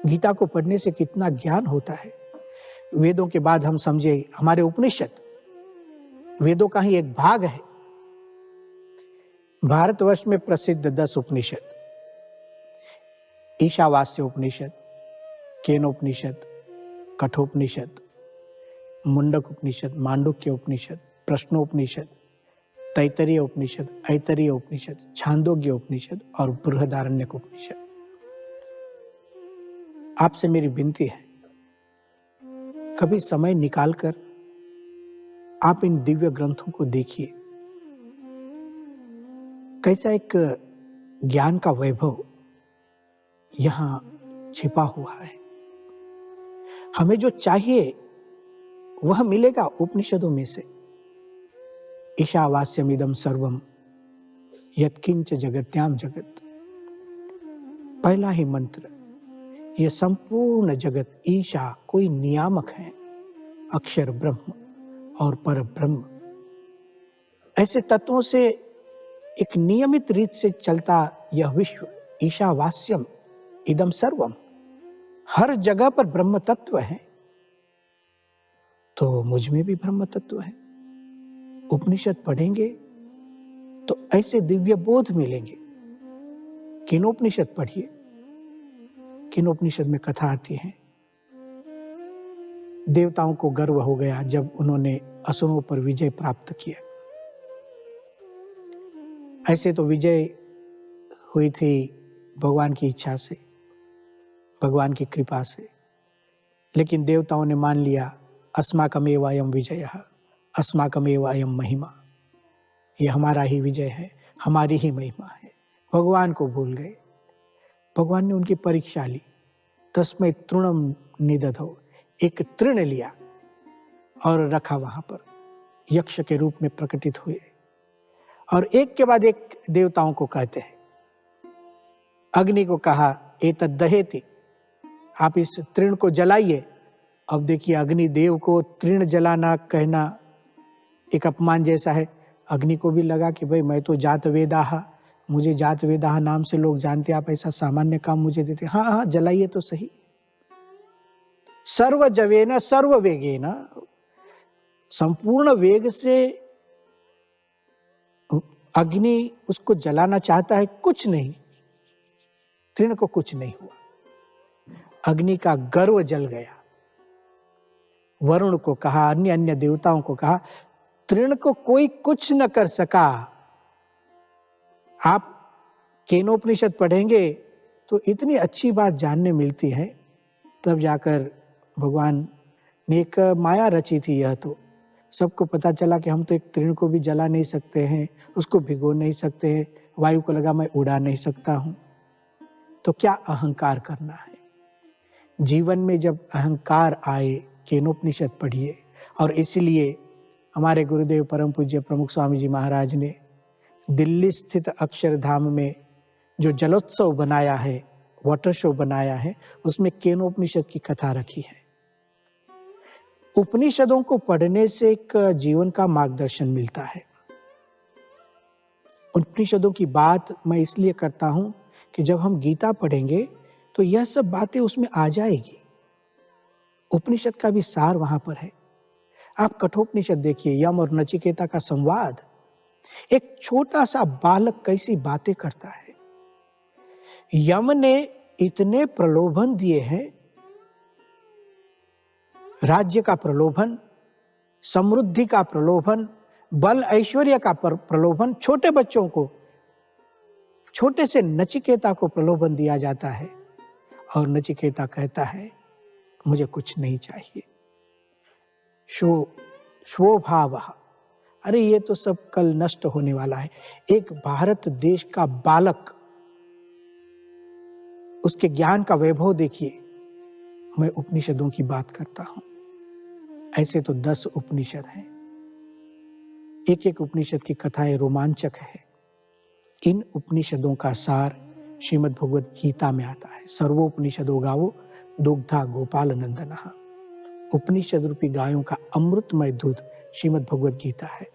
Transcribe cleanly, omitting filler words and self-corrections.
गीता को पढ़ने से कितना ज्ञान होता है। वेदों के बाद हम समझे हमारे उपनिषद वेदों का ही एक भाग है। भारतवर्ष में प्रसिद्ध 10 उपनिषद, ईशावास्य उपनिषद, केनोपनिषद, कठोपनिषद, मुंडक उपनिषद, मांडुक्य उपनिषद, प्रश्नोपनिषद, तैत्तरीय उपनिषद, ऐतरीय उपनिषद, छांदोग्य उपनिषद और बृहदारण्यक उपनिषद। आपसे मेरी विनती है, कभी समय निकालकर आप इन दिव्य ग्रंथों को देखिए। कैसा एक ज्ञान का वैभव यहां छिपा हुआ है। हमें जो चाहिए वह मिलेगा उपनिषदों में से। ईशावास्यमिदं सर्वम यत्किंच जगत्याम जगत, पहला ही मंत्र। यह संपूर्ण जगत, ईशा कोई नियामक है, अक्षर ब्रह्म और पर ब्रह्म, ऐसे तत्वों से एक नियमित रीत से चलता यह विश्व। ईशावास्यम इदम सर्वम, हर जगह पर ब्रह्म तत्व है, तो मुझ में भी ब्रह्म तत्व है। उपनिषद पढ़ेंगे तो ऐसे दिव्य बोध मिलेंगे। केनोपनिषद पढ़िए, केनोपनिषद में कथा आती है, देवताओं को गर्व हो गया जब उन्होंने असुरों पर विजय प्राप्त किया। ऐसे तो विजय हुई थी भगवान की इच्छा से, भगवान की कृपा से, लेकिन देवताओं ने मान लिया अस्माकमेव अयं विजयः, अस्माकमेव अयं महिमा, ये हमारा ही विजय है, हमारी ही महिमा है। भगवान को भूल गए। भगवान ने उनकी परीक्षा ली। तस्मै तृणम निदधौ, एक तृण लिया और रखा वहां पर, यक्ष के रूप में प्रकटित हुए और एक के बाद एक देवताओं को कहते हैं। अग्नि को कहा एतद् दहेति, आप इस तृण को जलाइए। अब देखिए, अग्नि देव को तृण जलाना कहना एक अपमान जैसा है। अग्नि को भी लगा कि भाई मैं तो जात वेदाह, मुझे जात वेदाह नाम से लोग जानते, आप ऐसा सामान्य काम मुझे देते। हाँ हाँ, जलाइए तो सही। सर्व जवेन सर्व वेगेन, संपूर्ण वेग से अग्नि उसको जलाना चाहता है, कुछ नहीं, तृण को कुछ नहीं हुआ। अग्नि का गर्व जल गया। वरुण को कहा, अन्य अन्य देवताओं को कहा, तृण को कोई कुछ न कर सका। आप केनोपनिषद पढ़ेंगे तो इतनी अच्छी बात जानने मिलती है। तब जाकर भगवान ने एक माया रची थी। यह तो सबको पता चला कि हम तो एक तृण को भी जला नहीं सकते हैं, उसको भिगो नहीं सकते हैं, वायु को लगा मैं उड़ा नहीं सकता हूं, तो क्या अहंकार करना है। जीवन में जब अहंकार आए, केनोपनिषद पढ़िए। और इसलिए हमारे गुरुदेव परम पूज्य प्रमुख स्वामी जी महाराज ने दिल्ली स्थित अक्षरधाम में जो जलोत्सव बनाया है, वाटर शो बनाया है, उसमें केनोपनिषद की कथा रखी है। उपनिषदों को पढ़ने से एक जीवन का मार्गदर्शन मिलता है। उपनिषदों की बात मैं इसलिए करता हूं कि जब हम गीता पढ़ेंगे तो यह सब बातें उसमें आ जाएगी। उपनिषद का भी सार वहां पर है। आप कठोपनिषद देखिए, यम और नचिकेता का संवाद। एक छोटा सा बालक कैसी बातें करता है। यम ने इतने प्रलोभन दिए हैं, राज्य का प्रलोभन, समृद्धि का प्रलोभन, बल ऐश्वर्य का प्रलोभन। छोटे बच्चों को, छोटे से नचिकेता को प्रलोभन दिया जाता है और नचिकेता कहता है मुझे कुछ नहीं चाहिए। स्वभावः, अरे ये तो सब कल नष्ट होने वाला है। एक भारत देश का बालक, उसके ज्ञान का वैभव देखिए। मैं उपनिषदों की बात करता हूं। ऐसे तो 10 उपनिषद हैं। एक एक उपनिषद की कथाएं रोमांचक है। इन उपनिषदों का सार श्रीमद् भगवद गीता में आता है। सर्वोपनिषदो गावो दुग्धा गोपाल नंदनः। उपनिषद रूपी गायों का अमृतमय दूध श्रीमद् भगवद गीता है।